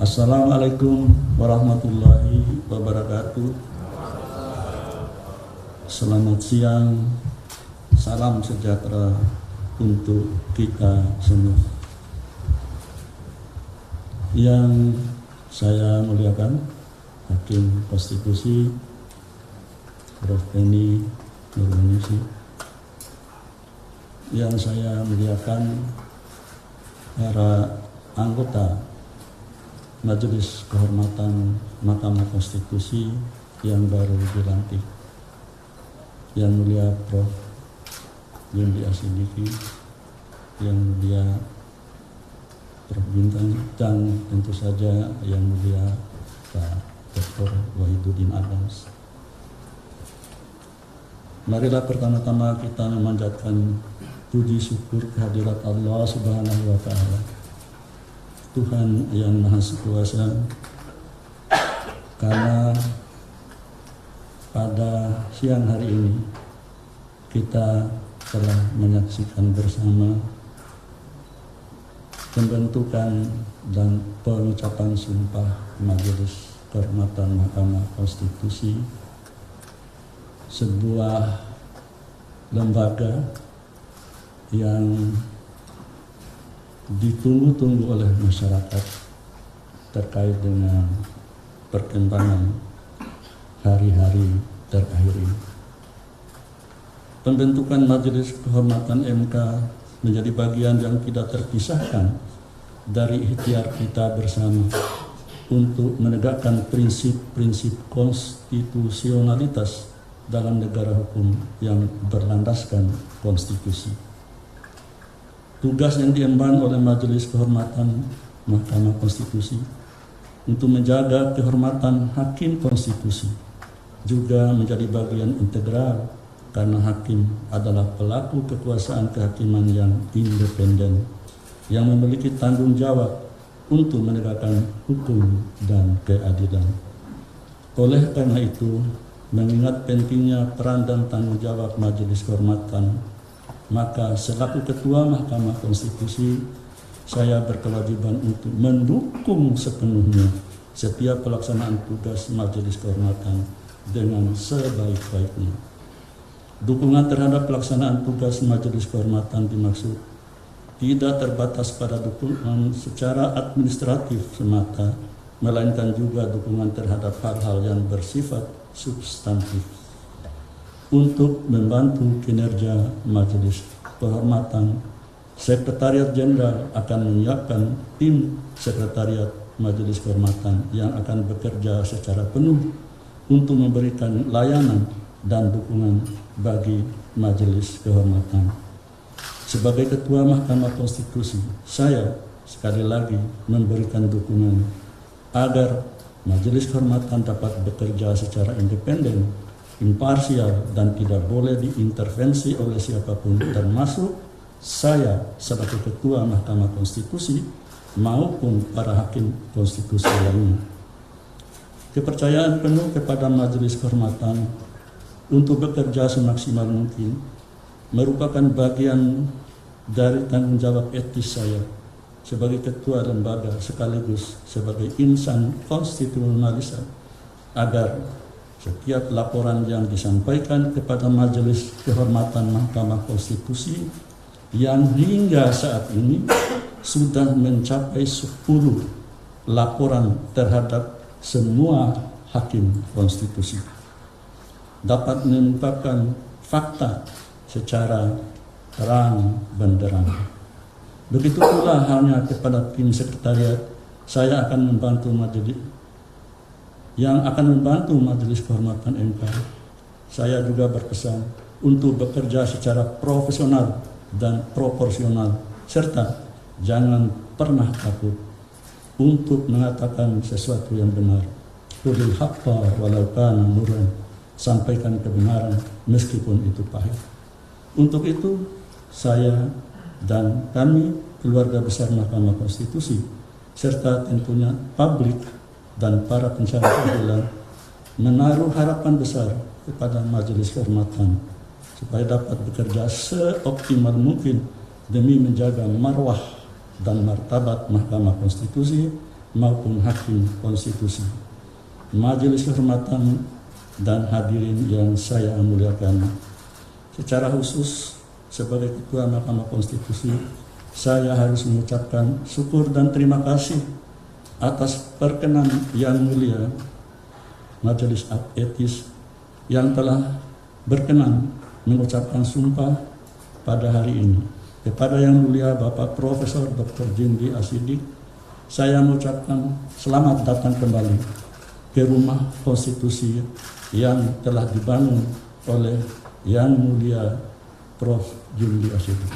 Assalamualaikum warahmatullahi wabarakatuh. Selamat siang, salam sejahtera untuk kita semua. Yang saya muliakan Hakim Konstitusi Prof. Eni Nurmanisi. Yang saya muliakan para anggota Majelis Kehormatan Mahkamah Konstitusi yang baru dilantik. Yang mulia Prof. Yudi Asidiki, yang mulia Prof. Bintang, dan tentu saja yang mulia Pak Dr. Wahidudin Adams. Marilah pertama-tama kita memanjatkan puji syukur kehadirat Allah Subhanahu wa Ta'ala, Tuhan yang Maha Kuasa, karena pada siang hari ini kita telah menyaksikan bersama pembentukan dan pengucapan sumpah Majelis Kehormatan Mahkamah Konstitusi, sebuah lembaga yang ditunggu-tunggu oleh masyarakat terkait dengan perkembangan hari-hari terakhir ini. Pembentukan Majelis Kehormatan MK menjadi bagian yang tidak terpisahkan dari ikhtiar kita bersama untuk menegakkan prinsip-prinsip konstitusionalitas dalam negara hukum yang berlandaskan konstitusi. Tugas yang diemban oleh Majelis Kehormatan Mahkamah Konstitusi untuk menjaga kehormatan hakim konstitusi juga menjadi bagian integral, karena hakim adalah pelaku kekuasaan kehakiman yang independen yang memiliki tanggung jawab untuk menegakkan hukum dan keadilan. Oleh karena itu, mengingat pentingnya peran dan tanggung jawab Majelis Kehormatan, maka selaku Ketua Mahkamah Konstitusi, saya berkewajiban untuk mendukung sepenuhnya setiap pelaksanaan tugas Majelis Kehormatan dengan sebaik-baiknya. Dukungan terhadap pelaksanaan tugas Majelis Kehormatan dimaksud tidak terbatas pada dukungan secara administratif semata, melainkan juga dukungan terhadap hal-hal yang bersifat substantif untuk membantu kinerja Majelis Kehormatan. Sekretariat Jenderal akan menyiapkan tim Sekretariat Majelis Kehormatan yang akan bekerja secara penuh untuk memberikan layanan dan dukungan bagi Majelis Kehormatan. Sebagai Ketua Mahkamah Konstitusi, saya sekali lagi memberikan dukungan agar Majelis Kehormatan dapat bekerja secara independen, imparsial, dan tidak boleh diintervensi oleh siapapun, termasuk saya sebagai Ketua Mahkamah Konstitusi maupun para hakim konstitusi lainnya. Kepercayaan penuh kepada Majelis Kehormatan untuk bekerja semaksimal mungkin merupakan bagian dari tanggung jawab etis saya sebagai ketua lembaga sekaligus sebagai insan konstitusionalis, agar setiap laporan yang disampaikan kepada Majelis Kehormatan Mahkamah Konstitusi yang hingga saat ini sudah mencapai 10 laporan terhadap semua hakim konstitusi dapat mengungkapkan fakta secara terang benderang. Begitu pula halnya kepada tim sekretariat, saya akan membantu Majelis Kehormatan MK. Saya juga berpesan untuk bekerja secara profesional dan proporsional, serta jangan pernah takut untuk mengatakan sesuatu yang benar. Qulil haqqa walau kana murran, sampaikan kebenaran meskipun itu pahit. Untuk itu, saya dan kami keluarga besar Mahkamah Konstitusi serta tentunya publik dan para pencari keadilan menaruh harapan besar kepada Majelis Kehormatan supaya dapat bekerja seoptimal mungkin demi menjaga marwah dan martabat Mahkamah Konstitusi maupun hakim konstitusi, Majelis Kehormatan dan hadirin yang saya muliakan. Secara khusus sebagai Ketua Mahkamah Konstitusi, saya harus mengucapkan syukur dan terima kasih atas perkenan Yang Mulia Majelis Etis yang telah berkenan mengucapkan sumpah pada hari ini. Kepada Yang Mulia Bapak Profesor Dr. Jimli Asidik, saya mengucapkan selamat datang kembali ke rumah konstitusi yang telah dibangun oleh Yang Mulia Prof. Jimli Asidik.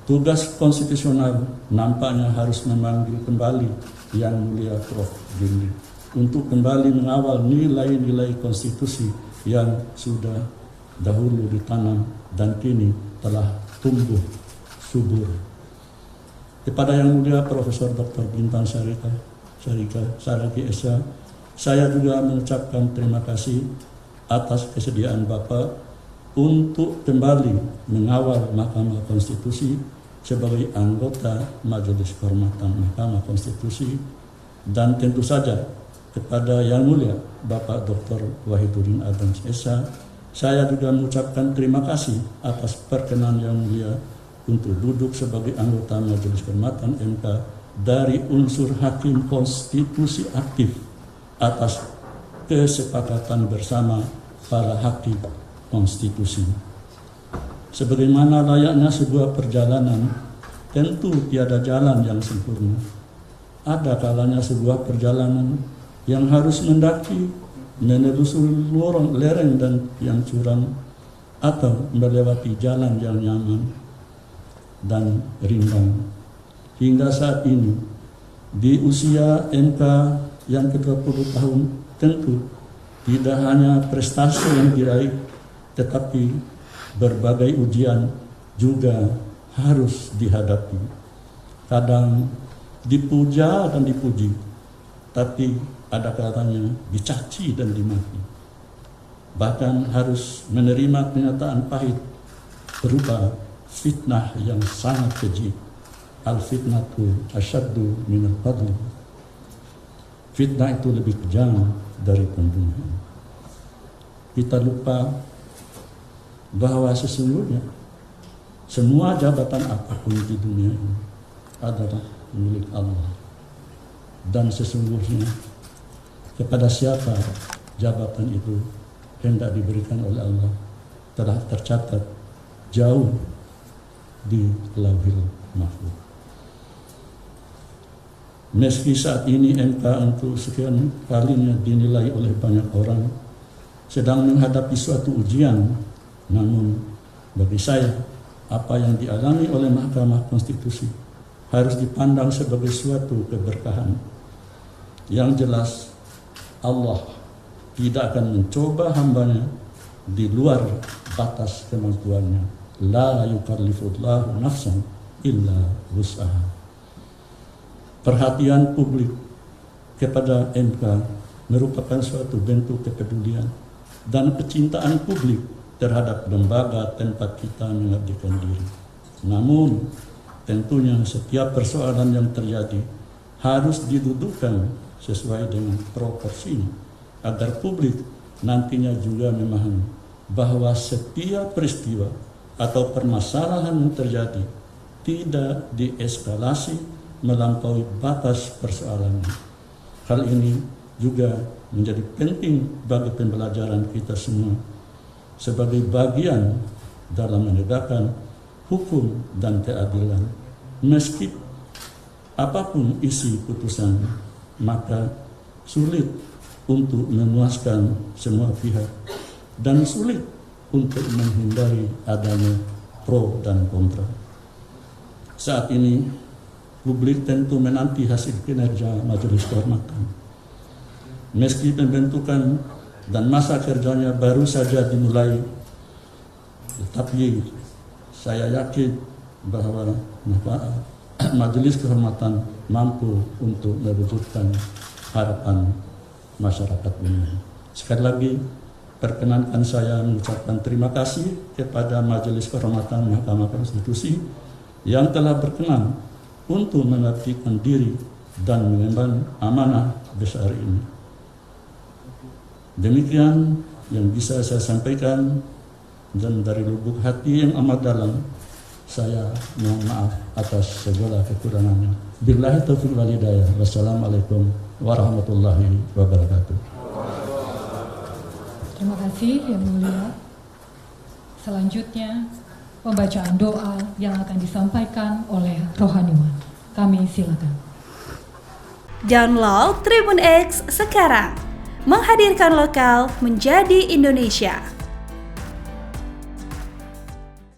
Tugas konstitusional nampaknya harus memanggil kembali Yang Mulia Prof. Jimli untuk kembali mengawal nilai-nilai konstitusi yang sudah dahulu ditanam dan kini telah tumbuh subur. Kepada Yang Mulia Profesor Dr. Bintang Saragi Esa, saya juga mengucapkan terima kasih atas kesediaan Bapak untuk kembali mengawal Mahkamah Konstitusi sebagai anggota Majelis Kehormatan Mahkamah Konstitusi, dan tentu saja kepada Yang Mulia Bapak Dr. Wahidudin Adams Esa, saya juga mengucapkan terima kasih atas perkenan Yang Mulia untuk duduk sebagai anggota Majelis Kehormatan MK dari unsur hakim konstitusi aktif atas kesepakatan bersama para hakim konstitusi. Sebagaimana layaknya sebuah perjalanan, tentu tiada jalan yang sempurna. Ada kalanya sebuah perjalanan yang harus mendaki, menelusuri lereng dan yang curam, atau melewati jalan yang nyaman dan rindang. Hingga saat ini, di usia MK yang ke-20 tahun, tentu tidak hanya prestasi yang diraih, tetapi berbagai ujian juga harus dihadapi. Kadang dipuja dan dipuji, tapi ada kalanya dicaci dan dimaki. Bahkan harus menerima kenyataan pahit berupa fitnah yang sangat keji. Al-fitnatu asyaddu minal qatl. Fitnah itu lebih kejam dari pembunuhan. Kita lupa bahwa sesungguhnya semua jabatan apapun di dunia ini adalah milik Allah. Dan sesungguhnya kepada siapa jabatan itu hendak diberikan oleh Allah telah tercatat jauh di Lauhil Mahfuz. Meski saat ini MK untuk sekian kalinya dinilai oleh banyak orang sedang menghadapi suatu ujian, namun bagi saya apa yang dialami oleh Mahkamah Konstitusi harus dipandang sebagai suatu keberkahan. Yang jelas Allah tidak akan mencoba hambanya di luar batas kemampuannya. La yukallifullahu nafsan illa wus'aha. Perhatian publik kepada MK merupakan suatu bentuk kepedulian dan kecintaan publik terhadap lembaga tempat kita mengabdikan diri. Namun tentunya setiap persoalan yang terjadi harus didudukkan sesuai dengan proporsinya agar publik nantinya juga memahami bahwa setiap peristiwa atau permasalahan yang terjadi tidak dieskalasi melampaui batas persoalannya. Hal ini juga menjadi penting bagi pembelajaran kita semua sebagai bagian dalam menegakkan hukum dan keadilan. Meski apapun isi putusan, maka sulit untuk memuaskan semua pihak dan sulit untuk menghindari adanya pro dan kontra. Saat ini publik tentu menanti hasil kinerja Majelis Kehormatan. Meski pembentukan dan masa kerjanya baru saja dimulai, tetapi saya yakin bahwa Majelis Kehormatan mampu untuk mewujudkan harapan masyarakat umum. Sekali lagi, perkenankan saya mengucapkan terima kasih kepada Majelis Kehormatan Mahkamah Konstitusi yang telah berkenan untuk mengabdikan diri dan mengemban amanah besar ini. Demikian yang bisa saya sampaikan, dan dari lubuk hati yang amat dalam saya mohon maaf atas segala kekurangannya. Billahi taufiq wal hidayah. Wassalamualaikum warahmatullahi wabarakatuh. Terima kasih Yang Mulia. Selanjutnya pembacaan doa yang akan disampaikan oleh rohaniwan. Kami silakan. Download Tribun X sekarang, menghadirkan lokal menjadi Indonesia.